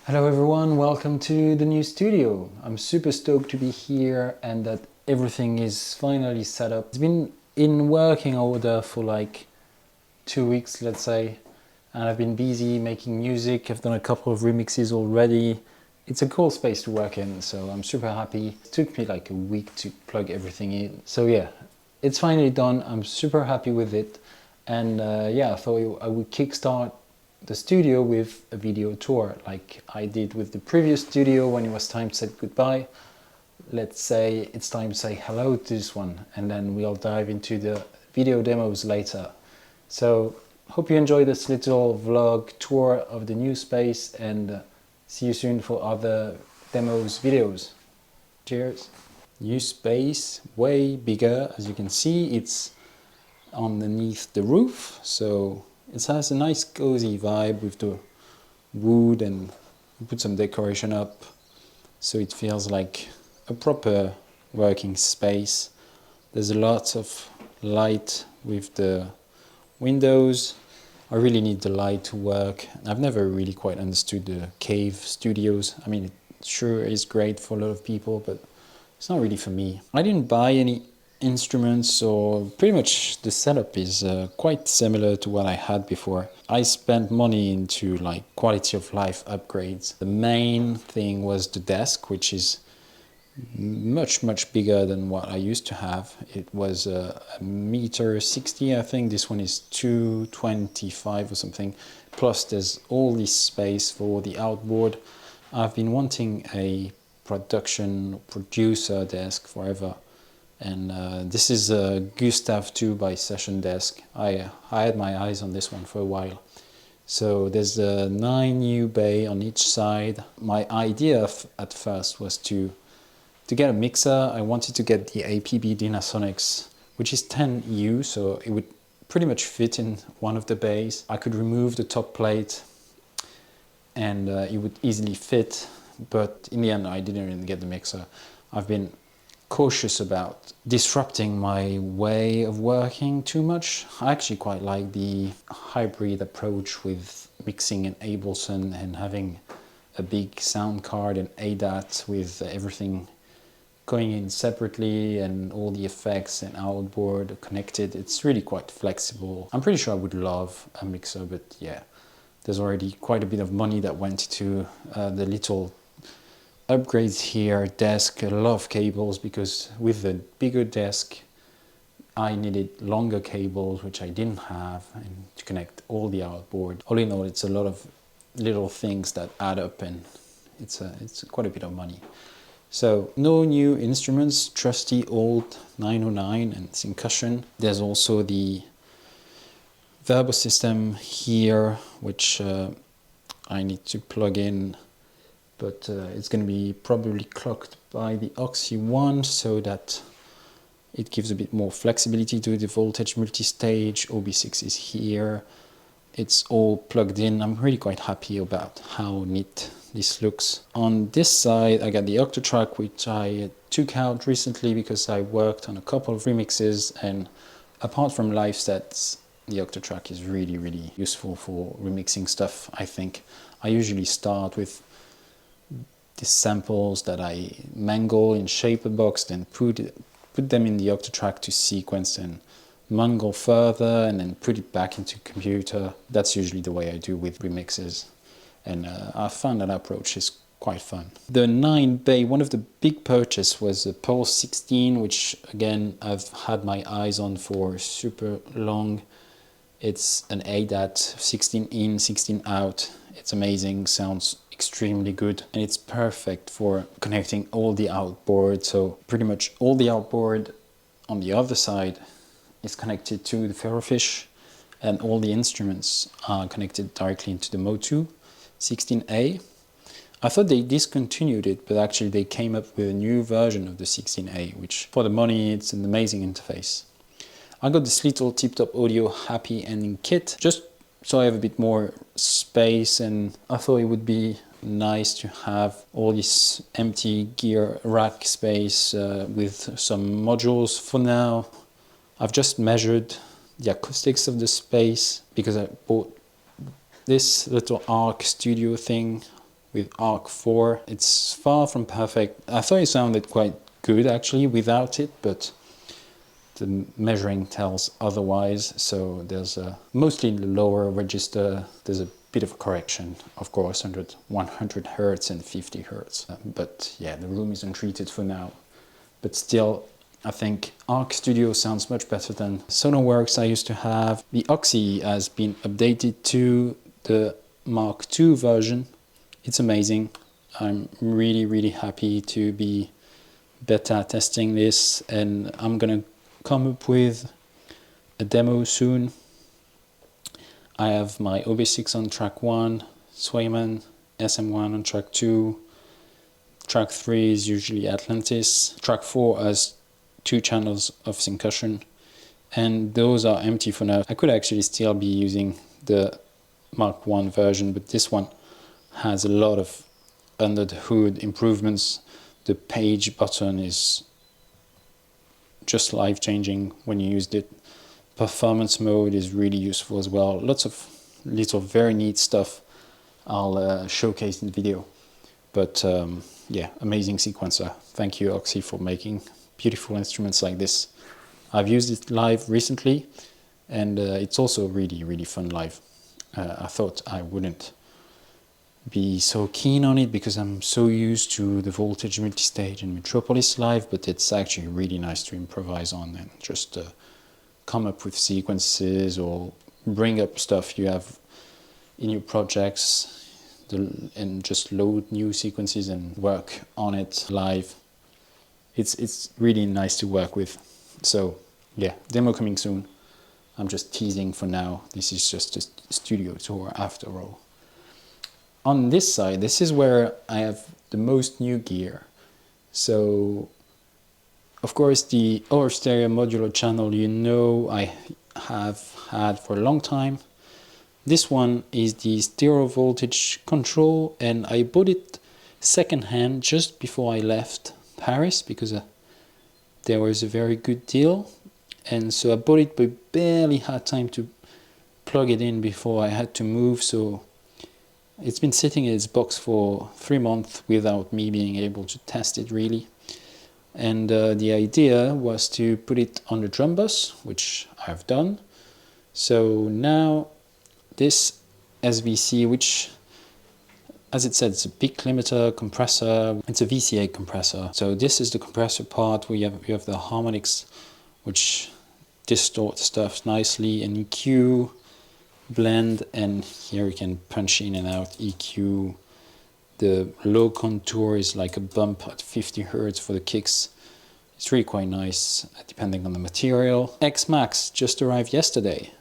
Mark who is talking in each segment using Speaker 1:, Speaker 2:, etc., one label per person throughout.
Speaker 1: Hello everyone, welcome to the new studio. I'm super stoked to be here and that everything is finally set up. It's been in working order for like 2 weeks, let's say, and I've been busy making music. I've done a couple of remixes already. It's a cool space to work in, so I'm super happy. It took me like a week to plug everything in. So yeah, it's finally done. I'm super happy with it. And yeah, I thought I would kickstart the studio with a video tour like I did with the previous studio when it was time to say goodbye. Let's say it's time to say hello to this one, and then we'll dive into the video demos later. So hope you enjoy this little vlog tour of the new space, and see you soon for other demos videos. Cheers. New space, way bigger. As you can see, it's underneath the roof, so it has a nice cozy vibe with the wood, and put some decoration up so it feels like a proper working space. There's a lot of light with the windows. I really need the light to work. I've never really quite understood the cave studios. I mean, it sure is great for a lot of people, but it's not really for me. I didn't buy any instruments, or pretty much the setup is quite similar to what I had before. I spent money into like quality of life upgrades. The main thing was the desk, which is much bigger than what I used to have. It was a meter 60, I think. This one is 225 or something. Plus there's all this space for the outboard. I've been wanting a producer desk forever. And this is a Gustav 2 by Session Desk. I had my eyes on this one for a while. So there's a 9U bay on each side. My idea at first was to get a mixer. I wanted to get the APB Dynasonics, which is 10U, so it would pretty much fit in one of the bays. I could remove the top plate and it would easily fit, but in the end I didn't really get the mixer. I've been cautious about disrupting my way of working too much. I actually quite like the hybrid approach with mixing in Ableton and having a big sound card and ADAT with everything going in separately and all the effects and outboard connected. It's really quite flexible. I'm pretty sure I would love a mixer, but yeah, there's already quite a bit of money that went to the little upgrades here. Desk, a lot of cables, because with the bigger desk I needed longer cables, which I didn't have, and to connect all the outboard. All in all, it's a lot of little things that add up, and it's quite a bit of money. So no new instruments, trusty old 909 and Syncussion. There's also the Verbo system here, which I need to plug in, but it's going to be probably clocked by the Oxy 1 so that it gives a bit more flexibility to the voltage multi-stage. OB6 is here. It's all plugged in. I'm really quite happy about how neat this looks. On this side I got the Octatrack, which I took out recently because I worked on a couple of remixes, and apart from live sets, the Octatrack is really useful for remixing stuff, I think. I usually start with these samples that I mangle in shaper box, then put them in the Octatrack to sequence and mangle further, and then put it back into computer. That's usually the way I do with remixes, and I found that approach is quite fun. The 9 bay, one of the big purchase was a Pulse 16, which again I've had my eyes on for super long. It's an ADAT, 16 in, 16 out. It's amazing, sounds extremely good, and it's perfect for connecting all the outboard. So pretty much all the outboard on the other side is connected to the Ferrofish, and all the instruments are connected directly into the Motu 16A. I thought they discontinued it, but actually they came up with a new version of the 16A, which for the money, it's an amazing interface. I got this little Tip Top Audio Happy Ending kit, just so I have a bit more space, and I thought it would be nice to have all this empty gear rack space with some modules. For now, I've just measured the acoustics of the space because I bought this little Arc Studio thing with Arc 4. It's far from perfect. I thought it sounded quite good actually without it, but the measuring tells otherwise. So there's mostly in the lower register, there's a bit of a correction, of course, 100 Hertz and 50 Hertz. But yeah, the room is untreated for now. But still, I think Arc Studio sounds much better than Sonarworks I used to have. The Oxy has been updated to the Mark II version. It's amazing. I'm really happy to be beta testing this, and I'm gonna come up with a demo soon. I have my OB6 on track 1, Swayman SM1 on track 2, track 3 is usually Atlantis, track 4 has 2 channels of syncussion, and those are empty for now. I could actually still be using the Mark 1 version, but this one has a lot of under the hood improvements. The page button is just life-changing when you used it. Performance mode is really useful as well. Lots of little very neat stuff I'll showcase in the video. But yeah, amazing sequencer. Thank you, Oxy, for making beautiful instruments like this. I've used it live recently, and it's also really fun live. I thought I wouldn't be so keen on it because I'm so used to the Voltage Multistage and Metropolis live, but it's actually really nice to improvise on and just come up with sequences or bring up stuff you have in your projects and just load new sequences and work on it live. It's really nice to work with. So yeah, demo coming soon. I'm just teasing for now. This is just a studio tour after all. On this side, this is where I have the most new gear. So, of course, the over stereo modular channel, you know, I have had for a long time. This one is the stereo voltage control, and I bought it secondhand just before I left Paris because there was a very good deal. And so I bought it, but barely had time to plug it in before I had to move. So it's been sitting in its box for 3 months without me being able to test it really. And the idea was to put it on the drum bus, which I've done. So now this SVC, which, as it said, it's a peak limiter compressor. It's a VCA compressor. So this is the compressor part where you have the harmonics, which distort stuff nicely, and EQ, blend, and here you can punch in and out EQ. The low contour is like a bump at 50 Hertz for the kicks. It's really quite nice, depending on the material. X-Max just arrived yesterday.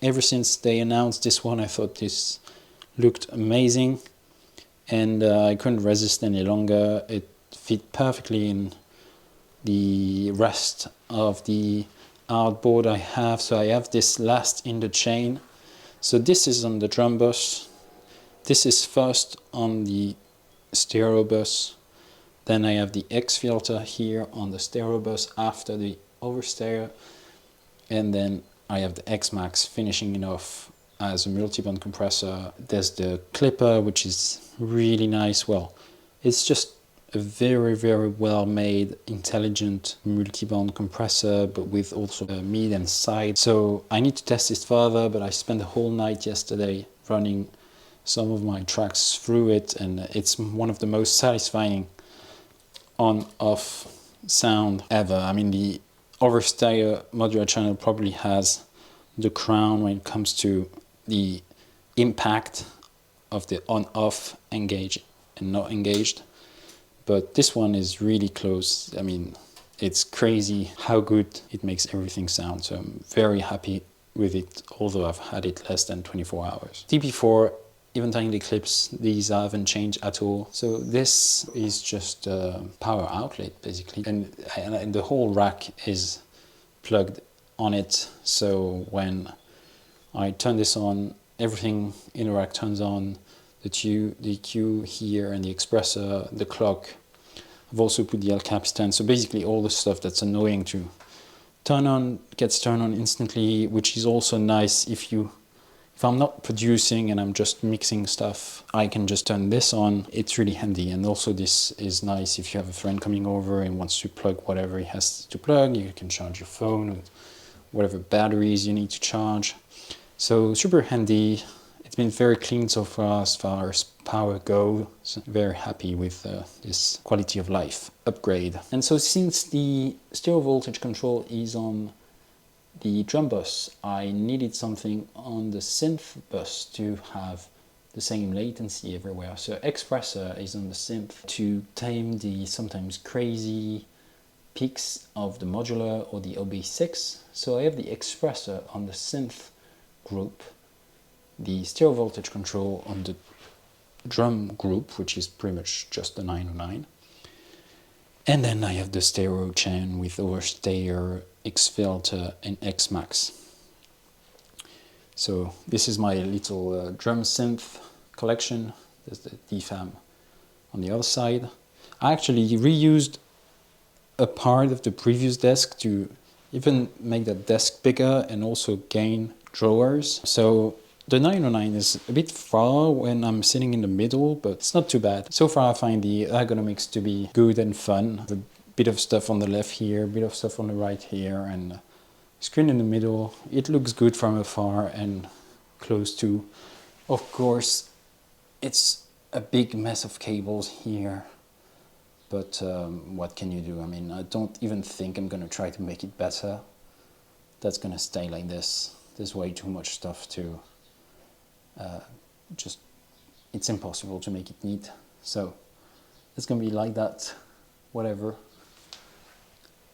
Speaker 1: Ever since they announced this one, I thought this looked amazing, and I couldn't resist any longer. It fit perfectly in the rest of the outboard I have. So I have this last in the chain. So this is on the drum bus. This is first on the stereo bus. Then I have the X filter here on the stereo bus after the over stereo. And then I have the X-Max finishing it off as a multi-band compressor. There's the clipper, which is really nice. Well, it's just a very well made, intelligent multi-band compressor, but with also a mid and side. So I need to test this further, but I spent the whole night yesterday running some of my tracks through it, and it's one of the most satisfying on-off sound ever. I mean, the over stereo modular channel probably has the crown when it comes to the impact of the on-off engaged and not engaged. But this one is really close. I mean, it's crazy how good it makes everything sound. So I'm very happy with it, although I've had it less than 24 hours. DP4, event-handling clips, these I haven't changed at all. So this is just a power outlet, basically. And the whole rack is plugged on it. So when I turn this on, everything in the rack turns on. The EQ here and the expressor, the clock. I've also put the El Capistan. So basically all the stuff that's annoying to turn on gets turned on instantly, which is also nice if you if I'm not producing and I'm just mixing stuff, I can just turn this on. It's really handy. And also this is nice if you have a friend coming over and wants to plug whatever he has to plug. You can charge your phone with whatever batteries you need to charge. So super handy. It's been very clean so far as power goes. So very happy with this quality of life upgrade. And so since the stereo voltage control is on the drum bus, I needed something on the synth bus to have the same latency everywhere. So Expressor is on the synth to tame the sometimes crazy peaks of the modular or the OB6. So I have the Expressor on the synth group, the stereo voltage control on the drum group, which is pretty much just the 909. And then I have the stereo chain with overstayer, X filter and X max. So this is my little drum synth collection. There's the DFAM on the other side. I actually reused a part of the previous desk to even make that desk bigger and also gain drawers. So the 909 is a bit far when I'm sitting in the middle, but it's not too bad. So far I find the ergonomics to be good and fun. A bit of stuff on the left here, a bit of stuff on the right here, and screen in the middle. It looks good from afar and close to. Of course, it's a big mess of cables here, but what can you do? I mean, I don't even think I'm gonna try to make it better. That's gonna stay like this. There's way too much stuff to it's impossible to make it neat. So it's gonna be like that, whatever.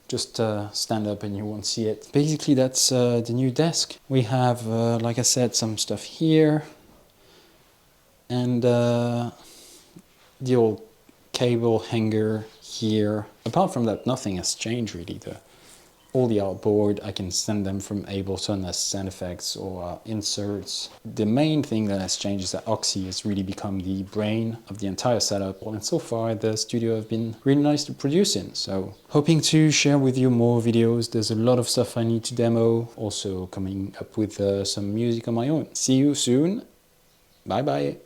Speaker 1: Just stand up and you won't see it. Basically, that's the new desk. We have, like I said, some stuff here. And the old cable hanger here. Apart from that, nothing has changed really. All the outboard, I can send them from Ableton as sound effects or inserts. The main thing that has changed is that Oxy has really become the brain of the entire setup. And so far, the studio have been really nice to produce in. So hoping to share with you more videos. There's a lot of stuff I need to demo. Also coming up with some music on my own. See you soon. Bye bye.